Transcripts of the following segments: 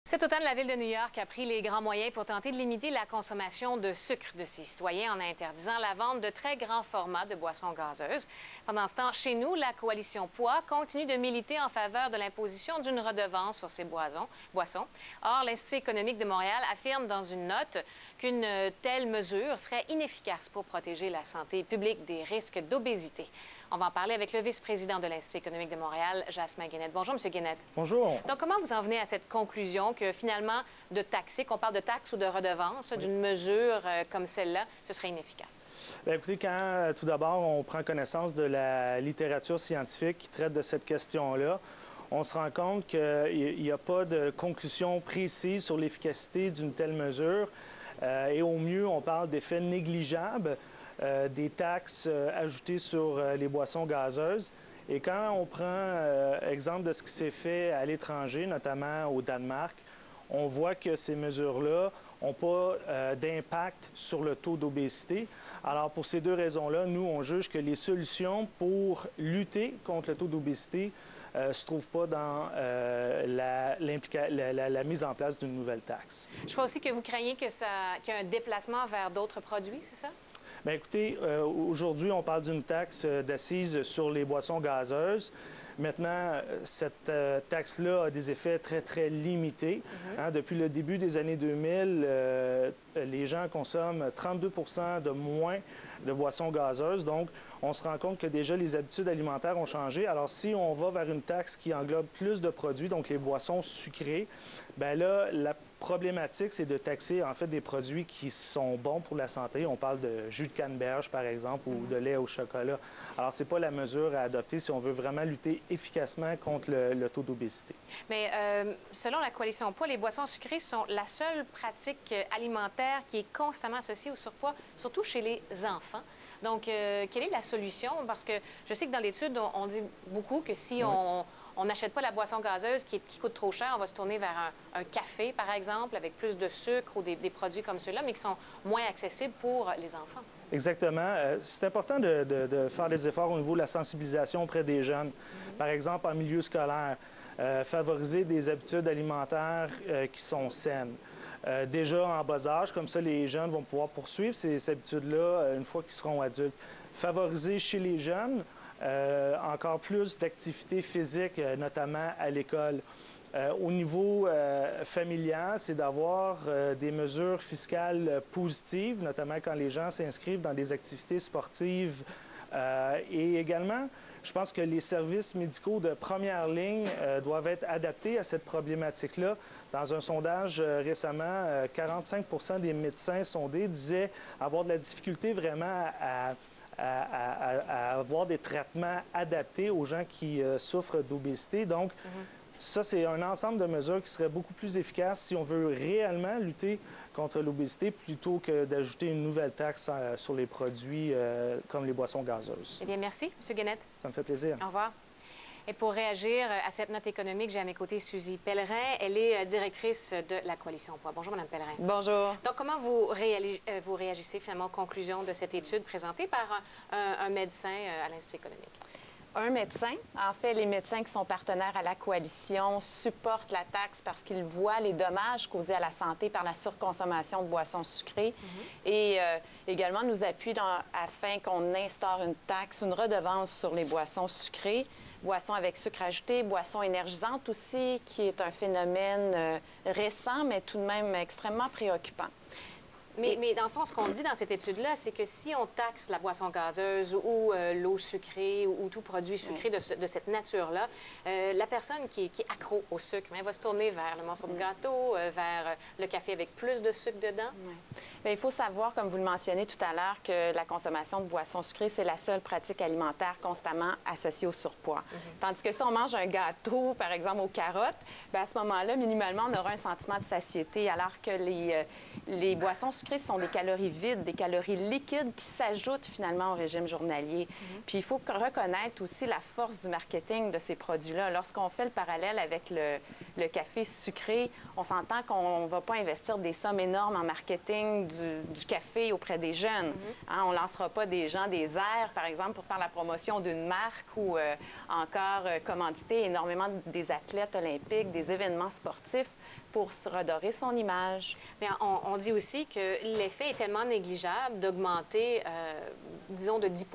Cet automne, la Ville de New York a pris les grands moyens pour tenter de limiter la consommation de sucre de ses citoyens en interdisant la vente de très grands formats de boissons gazeuses. Pendant ce temps, chez nous, la coalition Poids continue de militer en faveur de l'imposition d'une redevance sur ces boissons. Or, l'Institut économique de Montréal affirme dans une note qu'une telle mesure serait inefficace pour protéger la santé publique des risques d'obésité. On va en parler avec le vice-président de l'Institut économique de Montréal, Jasmin Guénette. Bonjour, M. Guénette. Bonjour. Donc, comment vous en venez à cette conclusion que finalement, de taxer, qu'on parle de taxe ou de redevance, d'une mesure comme celle-là, ce serait inefficace? Bien, écoutez, quand tout d'abord on prend connaissance de la littérature scientifique qui traite de cette question-là, on se rend compte qu'il n'y a pas de conclusion précise sur l'efficacité d'une telle mesure. Et au mieux, on parle d'effets négligeables des taxes ajoutées sur les boissons gazeuses. Et quand on prend exemple de ce qui s'est fait à l'étranger, notamment au Danemark, on voit que ces mesures-là n'ont pas d'impact sur le taux d'obésité. Alors, pour ces deux raisons-là, nous, on juge que les solutions pour lutter contre le taux d'obésité ne se trouvent pas dans la mise en place d'une nouvelle taxe. Je vois aussi que vous craignez qu'il y ait un déplacement vers d'autres produits, c'est ça? Bien, écoutez, aujourd'hui, on parle d'une taxe d'assises sur les boissons gazeuses. Maintenant, cette taxe-là a des effets très, très limités. Depuis le début des années 2000, les gens consomment 32 % de moins de boissons gazeuses. Donc, on se rend compte que déjà les habitudes alimentaires ont changé. Alors, si on va vers une taxe qui englobe plus de produits, donc les boissons sucrées, bien là, la problématique, c'est de taxer en fait des produits qui sont bons pour la santé. On parle de jus de canneberge, par exemple, ou de lait au chocolat. Alors, ce n'est pas la mesure à adopter si on veut vraiment lutter efficacement contre le taux d'obésité. Mais selon la coalition Poids, les boissons sucrées sont la seule pratique alimentaire qui est constamment associée au surpoids, surtout chez les enfants. Donc, quelle est la solution? Parce que je sais que dans l'étude, on dit beaucoup que si on n'achète pas la boisson gazeuse qui coûte trop cher, on va se tourner vers un café, par exemple, avec plus de sucre ou des produits comme ceux-là, mais qui sont moins accessibles pour les enfants. Exactement. C'est important de faire des efforts au niveau de la sensibilisation auprès des jeunes. Par exemple, en milieu scolaire, favoriser des habitudes alimentaires qui sont saines. Déjà en bas âge, comme ça, les jeunes vont pouvoir poursuivre ces habitudes-là une fois qu'ils seront adultes. Favoriser chez les jeunes encore plus d'activités physiques, notamment à l'école. Au niveau familial, c'est d'avoir des mesures fiscales positives, notamment quand les gens s'inscrivent dans des activités sportives. Et également, je pense que les services médicaux de première ligne doivent être adaptés à cette problématique-là. Dans un sondage récemment, 45 % des médecins sondés disaient avoir de la difficulté vraiment à avoir des traitements adaptés aux gens qui souffrent d'obésité. Donc, ça, c'est un ensemble de mesures qui seraient beaucoup plus efficaces si on veut réellement lutter contre l'obésité plutôt que d'ajouter une nouvelle taxe sur les produits comme les boissons gazeuses. Eh bien, merci, M. Guénette. Ça me fait plaisir. Au revoir. Et pour réagir à cette note économique, j'ai à mes côtés Suzy Pellerin. Elle est directrice de la Coalition Poids. Bonjour, Mme Pellerin. Bonjour. Donc, comment vous réagissez finalement aux conclusions de cette étude présentée par un médecin à l'Institut économique? Un médecin. En fait, les médecins qui sont partenaires à la coalition supportent la taxe parce qu'ils voient les dommages causés à la santé par la surconsommation de boissons sucrées et également nous appuient afin qu'on instaure une taxe, une redevance sur les boissons sucrées, boissons avec sucre ajouté, boissons énergisantes aussi, qui est un phénomène récent, mais tout de même extrêmement préoccupant. Mais dans le fond, ce qu'on dit dans cette étude-là, c'est que si on taxe la boisson gazeuse ou l'eau sucrée ou tout produit sucré de cette nature-là, la personne qui est accro au sucre, elle va se tourner vers le morceau de gâteau, vers le café avec plus de sucre dedans. Bien, il faut savoir, comme vous le mentionnez tout à l'heure, que la consommation de boissons sucrées, c'est la seule pratique alimentaire constamment associée au surpoids. Tandis que si on mange un gâteau, par exemple, aux carottes, bien, à ce moment-là, minimalement, on aura un sentiment de satiété, alors que les boissons sucrées sont des calories vides, des calories liquides qui s'ajoutent finalement au régime journalier. Puis il faut reconnaître aussi la force du marketing de ces produits-là. Lorsqu'on fait le parallèle avec le café sucré, on s'entend qu'on ne va pas investir des sommes énormes en marketing du café auprès des jeunes. On ne lancera pas des gens des airs, par exemple, pour faire la promotion d'une marque ou encore commanditer énormément des athlètes olympiques, des événements sportifs pour se redorer son image. Mais on dit aussi que l'effet est tellement négligeable d'augmenter, disons, de 10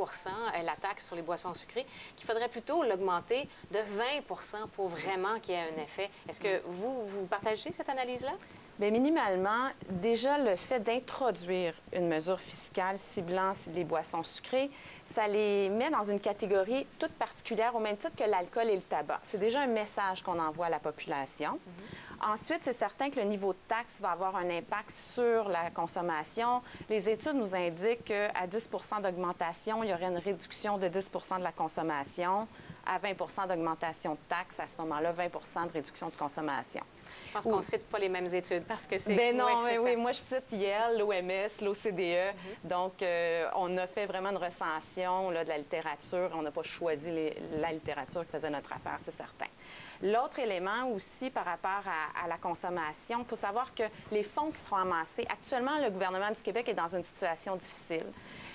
la taxe sur les boissons sucrées, qu'il faudrait plutôt l'augmenter de 20 pour vraiment qu'il y ait un effet. Est-ce que vous partagez cette analyse-là? Bien, minimalement, déjà, le fait d'introduire une mesure fiscale ciblant les boissons sucrées, ça les met dans une catégorie toute particulière, au même titre que l'alcool et le tabac. C'est déjà un message qu'on envoie à la population. Ensuite, c'est certain que le niveau de taxe va avoir un impact sur la consommation. Les études nous indiquent qu'à 10 d'augmentation, il y aurait une réduction de 10 de la consommation. À 20 d'augmentation de taxes, à ce moment-là, 20 de réduction de consommation. Je pense qu'on ne cite pas les mêmes études parce que c'est... Bien non, oui, moi je cite Yale, l'OMS, l'OCDE. Donc, on a fait vraiment une recension là, de la littérature. On n'a pas choisi la littérature qui faisait notre affaire, c'est certain. L'autre élément aussi par rapport à la consommation, il faut savoir que les fonds qui seront amassés, actuellement, le gouvernement du Québec est dans une situation difficile.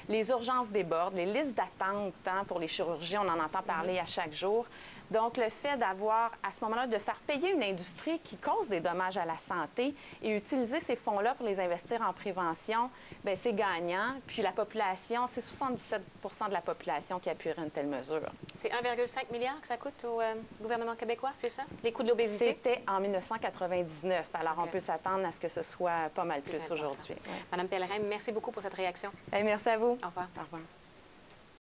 Les urgences débordent, les listes d'attente pour les chirurgies, on en entend parler à chaque jour. Donc, le fait d'avoir, à ce moment-là, de faire payer une industrie qui cause des dommages à la santé et utiliser ces fonds-là pour les investir en prévention, bien, c'est gagnant. Puis la population, c'est 77 de la population qui appuierait une telle mesure. C'est 1,5 milliard que ça coûte au gouvernement québécois, c'est ça? Les coûts de l'obésité? C'était en 1999. Alors, on peut s'attendre à ce que ce soit pas mal plus aujourd'hui. Ouais. Madame Pellerin, merci beaucoup pour cette réaction. Merci à vous. Au revoir. Au revoir.